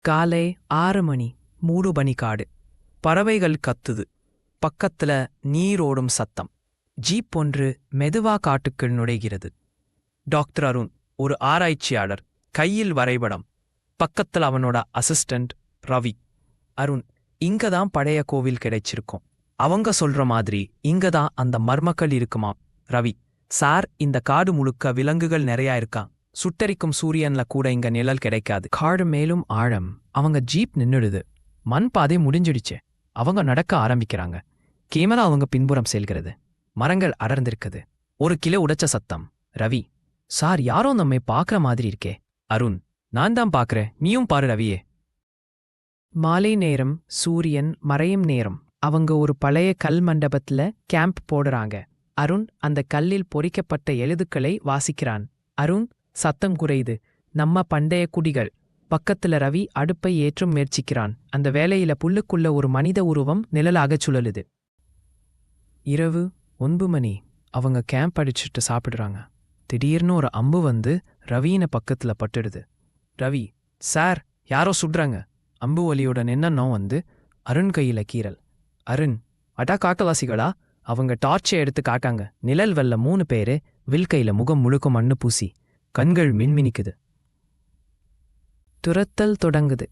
காலை 6 மணி. மூடுபனிக்காடு. பறவைகள் கத்துது. பக்கத்துல நீரோடும் சத்தம். ஜீப் ஒன்று மெதுவா காட்டுக்குள் நுழைகிறது. டாக்டர் அருண், ஒரு ஆராய்ச்சியாளர், கையில் வரைபடம். பக்கத்துல அவனோட அசிஸ்டன்ட் ரவி. அருண், இங்கதான் பழைய கோவில் கிடைச்சிருக்கும். அவங்க சொல்ற மாதிரி இங்கதான் அந்த மர்மக்கள் இருக்குமாம். ரவி, சார், இந்த காடு முழுக்க விலங்குகள் நிறையா இருக்கான். சுட்டரிக்கும் சூரியன்ல கூட இங்க நிழல் கிடைக்காது. காடு மேலும் ஆழம். அவங்க ஜீப் நின்னுடுது. மண் பாதை முடிஞ்சிடுச்சு. அவங்க நடக்க ஆரம்பிக்கிறாங்க. கேமரா அவங்க பின்புறம் செல்கிறது. மரங்கள் அடர்ந்திருக்குது. ஒரு கிலோ உடைச்ச சத்தம். ரவி, சார், யாரோ நம்மை பார்க்கற மாதிரி இருக்கே. அருண், நான் தான் பார்க்கறேன், நீயும் பாரு ரவியே. மாலை நேரம், சூரியன் மறையும் நேரம். அவங்க ஒரு பழைய கல் மண்டபத்துல கேம்ப் போடுறாங்க. அருண் அந்த கல்லில் பொறிக்கப்பட்ட எழுதுக்களை வாசிக்கிறான். அருண், சத்தம் குறையுது. நம்ம பண்டைய குடிகள். பக்கத்துல ரவி அடுப்பை ஏற்றும் முயற்சிக்கிறான். அந்த வேலையில புல்லுக்குள்ள ஒரு மனித உருவம் நிழலாகச் சுழலுது. இரவு 9 மணி. அவங்க கேம்ப் அடிச்சுட்டு சாப்பிடுறாங்க. திடீர்னு ஒரு அம்பு வந்து ரவியின பக்கத்துல பட்டுடுது. ரவி, சார், யாரோ சுடுறாங்க. அம்பு ஒலியோட நின்னோ வந்து அருண் கையில கீறல். அருண், அடா காட்டுவாசிகளா? அவங்க டார்ச்சை எடுத்து காட்டாங்க. நிழல் வெல்ல 3 பேரு, வில் கையில முகம் முழுக்க மண்ணு பூசி. கண்கள் மின்மினிக்குது. துரத்தல் தொடங்குது.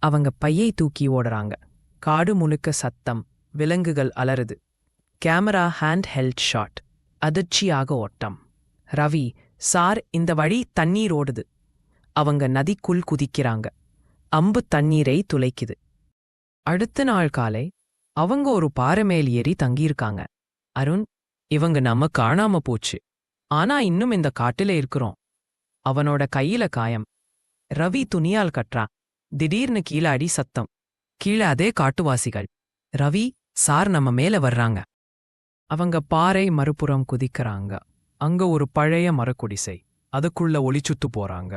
அவங்க பையை தூக்கி ஓடுறாங்க. காடு முழுக்க சத்தம். விலங்குகள் அலறுது. Camera hand held shot. அதிர்ச்சியாக ஓட்டம். ரவி, சார், இந்த வழி தண்ணீர் ஓடுது. அவங்க நதிக்குள் குதிக்கிறாங்க. அம்பு தண்ணீரை துளைக்குது. அடுத்த நாள் காலை அவங்க ஒரு பாறை மேல் ஏறி தங்கியிருக்காங்க. அருண், இவங்க நம்ம காணாம போச்சு. ஆனா இன்னும் இந்த காட்டுல இருக்கிறோம். அவனோட கையில காயம். ரவி துணியால் கட்டுறான். திடீர்னு கீழே அடி சத்தம். கீழே அதே காட்டுவாசிகள். ரவி, சார், நம்ம மேல வர்றாங்க. அவங்க பாறை மறுபுறம் குதிக்கிறாங்க. அங்க ஒரு பழைய மரக்குடிசை. அதுக்குள்ள ஒளிச்சுத்து போறாங்க.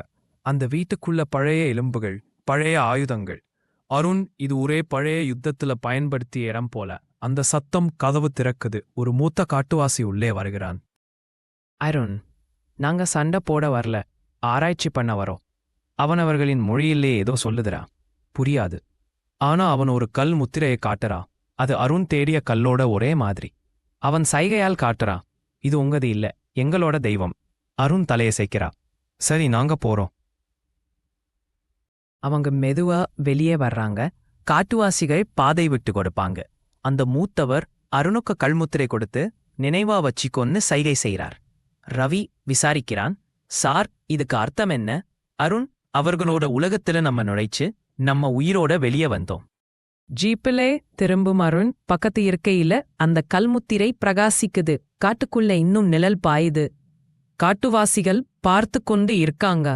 அந்த வீட்டுக்குள்ள பழைய எலும்புகள், பழைய ஆயுதங்கள். அருண், இது ஒரே பழைய யுத்தத்துல பயன்படுத்திய இடம் போல. அந்த சத்தம். கதவு திறக்குது. ஒரு மூத்த காட்டுவாசி உள்ளே வருகிறான். அருண், நாங்க சண்டை போட வரல, ஆராய்ச்சி பண்ண வரோம். அவனவர்களின் மொழியிலே ஏதோ சொல்லுதுரா. புரியாது. ஆனா அவன் ஒரு கல் முத்திரையை காட்டுறா. அது அருண் தேடிய கல்லோட ஒரே மாதிரி. அவன் சைகையால் காட்டுறா. இது உங்கது இல்ல, எங்களோட தெய்வம். அருண் தலையசைக்கிறா. சரி, நாங்க போறோம். அவங்க மெதுவா வெளியே வர்றாங்க. காட்டுவாசிகள் பாதை விட்டு கொடுப்பாங்க. அந்த மூத்தவர் அருணுக்கு கல்முத்திரை கொடுத்து நினைவா வச்சிக்கொன்னு சைகை செய்கிறார். ரவி விசாரிக்கிறான். சார், இதுக்கு அர்த்தம் என்ன? அருண், அவர்களோட உலகத்துல நம்ம நுழைச்சு நம்ம உயிரோட வெளியே வந்தோம். ஜீப்பிலே திரும்பும் அருண் பக்கத்து இருக்கையில அந்த கல்முத்திரை பிரகாசிக்குது. காட்டுக்குள்ள இன்னும் நிழல் பாயுது. காட்டுவாசிகள் பார்த்து கொண்டு இருக்காங்க.